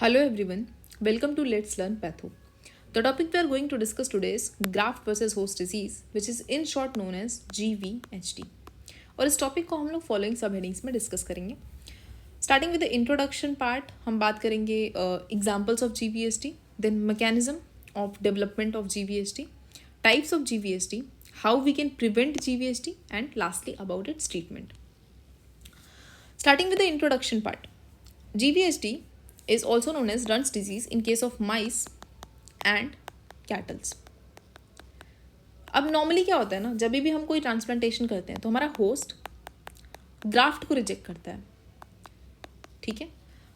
Hello everyone, welcome to Let's Learn Patho. The topic we are going to discuss today is graft versus host disease, which is in short known as GVHD. और इस topic को हम लोग following सब headings में discuss करेंगे. Starting with the introduction part हम बात करेंगे examples of GVHD, then mechanism of development of GVHD, types of GVHD, how we can prevent GVHD and lastly about its treatment. Starting with the introduction part, GVHD is also known as Runts disease in case of mice and cattles. अब normally क्या होता है ना, जब भी हम कोई transplantation करते हैं तो हमारा होस्ट ग्राफ्ट को रिजेक्ट करता है, ठीक है.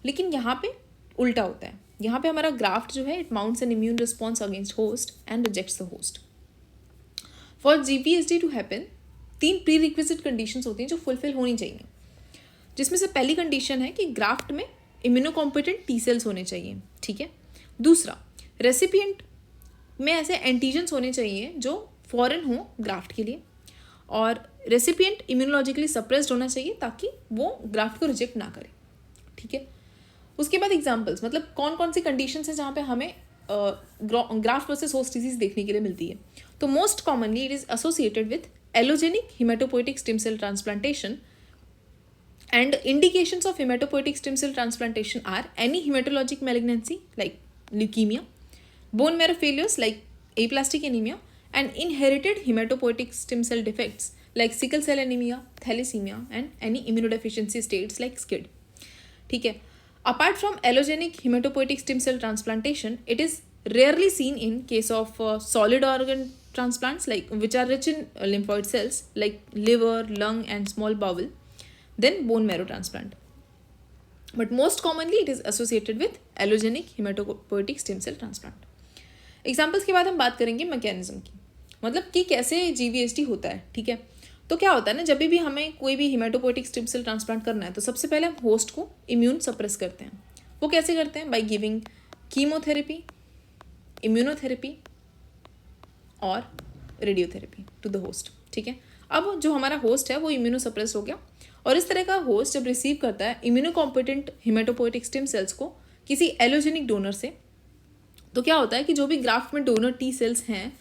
लेकिन यहाँ पे उल्टा होता है. यहाँ पे हमारा ग्राफ्ट जो है it mounts an immune response against host and rejects the host. For GVHD to happen 3 prerequisite conditions होती हैं जो फुलफिल होनी चाहिए, जिसमें से पहली कंडीशन है कि ग्राफ्ट में इम्यूनोकॉम्पिटेंट टी सेल्स होने चाहिए, ठीक है. दूसरा, रेसिपिएंट में ऐसे एंटीजन्स होने चाहिए जो फॉरेन हो ग्राफ्ट के लिए, और रेसिपिएंट इम्यूनोलॉजिकली सप्रेस्ड होना चाहिए ताकि वो ग्राफ्ट को रिजेक्ट ना करे, ठीक है. उसके बाद एग्जाम्पल्स, मतलब कौन कौन सी कंडीशंस हैं जहाँ पे हमें ग्राफ्ट वर्सेस होस्ट डिजीज देखने के लिए मिलती है. तो most commonly it is associated with allogeneic haematopoietic stem cell transplantation. And indications of hematopoietic stem cell transplantation are any hematologic malignancy like leukemia, bone marrow failures like aplastic anemia, and inherited hematopoietic stem cell defects like sickle cell anemia, thalassemia, and any immunodeficiency states like SCID. ठीक है. Apart from allogenic hematopoietic stem cell transplantation, it is rarely seen in case of solid organ transplants like which are rich in lymphoid cells like liver, lung, and small bowel. Then bone marrow transplant. But most commonly it is associated with allogenic hematopoietic stem cell transplant. Examples के बाद हम बात करेंगे mechanism की, मतलब कि कैसे GVHD होता है, ठीक है. तो क्या होता है ना, जब भी हमें कोई भी हिमेटोपोइटिक स्टेम सेल ट्रांसप्लांट करना है तो सबसे पहले हम होस्ट को इम्यून सप्रेस करते हैं. वो कैसे करते हैं? बाय गिविंग कीमोथेरेपी, इम्यूनोथेरेपी और रेडियोथेरेपी टू द होस्ट, ठीक है. अब जो हमारा होस्ट है वो इम्यूनो सप्रेस हो गया, और इस तरह का होस्ट जब रिसीव करता है इम्यूनोकॉम्पिटेंट हिमेटोपोइटिक स्टेम सेल्स को किसी एलोजेनिक डोनर से, तो क्या होता है कि जो भी ग्राफ्ट में डोनर टी सेल्स हैं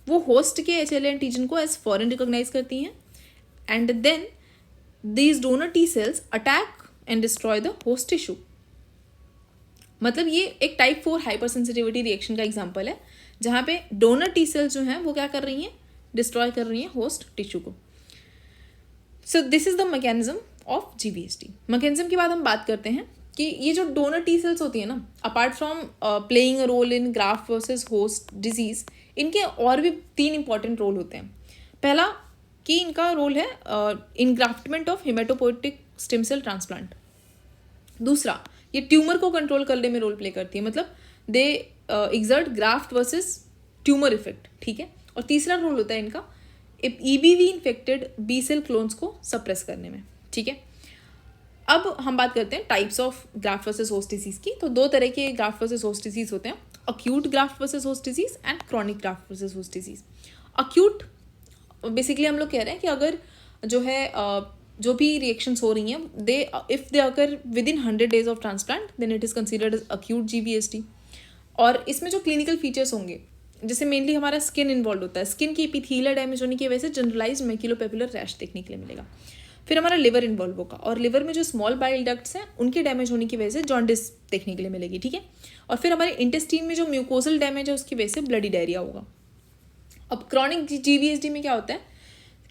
वो होस्ट के HLA एंटीजन को एज फॉरेन रिकॉग्नाइज करती हैं, and then these donor T cells attack and destroy the host tissue. मतलब ये एक टाइप 4 हाइपर सेंसिटिविटी रिएक्शन का एग्जाम्पल है, जहाँ पे डोनर टी सेल्स जो हैं वो क्या कर रही हैं, डिस्ट्रॉय कर रही हैं होस्ट टिश्यू को. So this is the mechanism of GVHD. Mechanism के बाद हम बात करते हैं कि ये जो डोनर टी सेल्स होती है ना, apart from playing a role in graft versus host disease, इनके और भी 3 इंपॉर्टेंट रोल होते हैं. पहला कि इनका रोल है engraftment of haematopoietic stem cell transplant. दूसरा, ये ट्यूमर को कंट्रोल करने में रोल प्ले करती है, मतलब they exert graft versus tumour effect, ठीक है. और तीसरा रोल होता है इनका EBV infected B cell clones को सप्रेस करने में, ठीक है. अब हम बात करते हैं types of graft versus host disease की. तो 2 तरह के ग्राफ्ट वर्सेस होस्ट डिजीज होते हैं, acute graft versus host disease and chronic graft versus host disease. Acute basically हम लोग कह रहे हैं कि अगर जो है जो भी रिएक्शंस हो रही हैं they if they occur within 100 days of transplant then it is considered as acute GVHD. और इसमें जो क्लिनिकल फीचर्स होंगे, जैसे मेनली हमारा स्किन इन्वॉल्व होता है, स्किन की एपिथेलियल डैमेज होने की वजह से जनरलाइज मैक्यूलोपेपुलर रैश देखने के लिए मिलेगा. फिर हमारा लिवर इन्वॉल्व होगा, और लिवर में जो स्मॉल बाइल डक्ट्स हैं उनके डैमेज होने की वजह से जॉन्डिस देखने के लिए मिलेगी, ठीक है. और फिर हमारे इंटेस्टीन में जो म्यूकोसल डैमेज है उसकी वजह से ब्लडी डायरिया होगा. अब क्रॉनिक GVHD में क्या होता है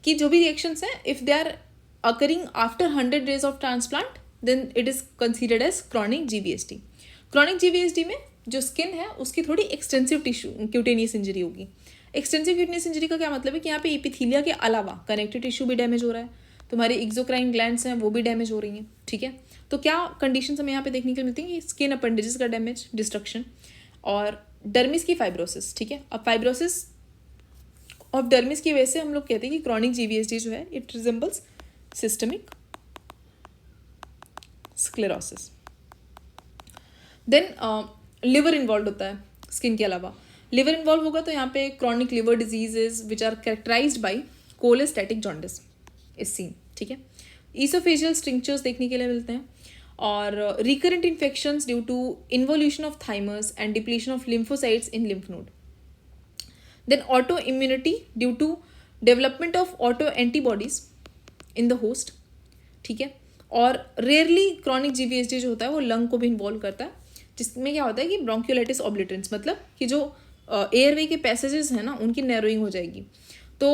कि जो भी रिएक्शंस हैं if they are occurring after 100 days of transplant then it is considered as chronic GVHD. Chronic GVHD में जो स्किन है उसकी थोड़ी एक्सटेंसिव टिश्यू क्यूटेनियस इंजरी होगी. एक्सटेंसिव क्यूटेनियस इंजरी का क्या मतलब है कि यहाँ पे एपिथेलिया के अलावा कनेक्टिव टिश्यू भी डैमेज हो रहा है, तुम्हारी एक्सोक्राइन ग्लैंड्स हैं वो भी डैमेज हो रही हैं, ठीक है. तो क्या कंडीशंस हमें यहाँ पे देखने के लिए मिलती हैं? स्किन अपेंडेजेस का डैमेज, डिस्ट्रक्शन, और डर्मिस की फाइब्रोसिस, ठीक है. अब फाइब्रोसिस ऑफ डर्मिस की वजह से हम लोग कहते हैं कि क्रॉनिक GVHD जो है it resembles systemic sclerosis. Then liver involve होता है स्किन के अलावा. लिवर इन्वॉल्व होगा तो यहाँ पे chronic liver diseases which are characterised by cholestatic jaundice is seen, ठीक है. ईसोफेजियल स्ट्रिक्चर्स देखने के लिए मिलते हैं. और recurrent infections due to involution of thymus and depletion of lymphocytes in lymph node. Then autoimmunity due to development of auto antibodies in the host. ठीक है. और रेयरली क्रॉनिक GVHD जो होता है वो लंग को भी इन्वॉल्व करता है, जिसमें क्या होता है कि ब्रोंक्यूलाइटिस ऑब्लिटरेंस, मतलब कि जो एयरवे के पैसेजेस हैं ना उनकी नैरोइंग हो जाएगी, तो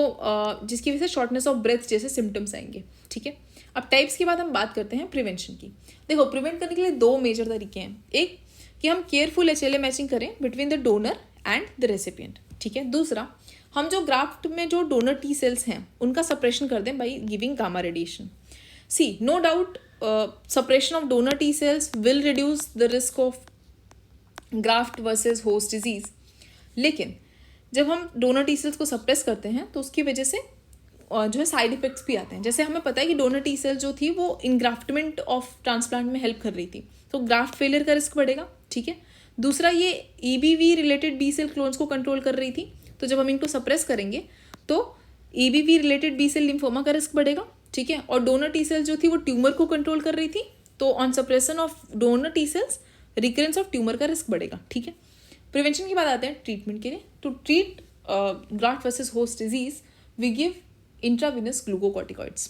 जिसकी वजह से शॉर्टनेस ऑफ ब्रेथ जैसे सिम्टम्स आएंगे. ठीक है. अब टाइप्स की बात हम बात करते हैं प्रिवेंशन की. देखो, प्रिवेंट करने के लिए दो मेजर तरीके हैं. एक कि हम केयरफुल HLA मैचिंग करें between the donor and the recipient. ठीक है. दूसरा, हम जो ग्राफ्ट में जो डोनर T सेल्स हैं उनका सप्रेशन कर दें by giving gamma radiation. See, no doubt suppression of donor T cells will reduce the risk of graft versus host disease. लेकिन जब हम डोनर T सेल्स को सप्रेस करते हैं तो उसकी वजह से जो है साइड इफेक्ट्स भी आते हैं. जैसे हमें पता है कि डोनर T सेल जो थी वो इनग्राफ्टमेंट ऑफ ट्रांसप्लांट में हेल्प कर रही थी, तो ग्राफ्ट फेलियर का रिस्क बढ़ेगा. ठीक है. दूसरा, ये EBV related B cell clones को कंट्रोल कर रही थी, तो जब हम इनको सप्रेस करेंगे तो EBV related B cell lymphoma का रिस्क बढ़ेगा. ठीक है. और डोनर T सेल्स जो थी वो ट्यूमर को कंट्रोल कर रही थी, तो on suppression of donor T cells recurrence of tumour का रिस्क बढ़ेगा. ठीक है. प्रिवेंशन की बात आते हैं ट्रीटमेंट के लिए. To treat graft versus host disease we give intravenous glucocorticoids.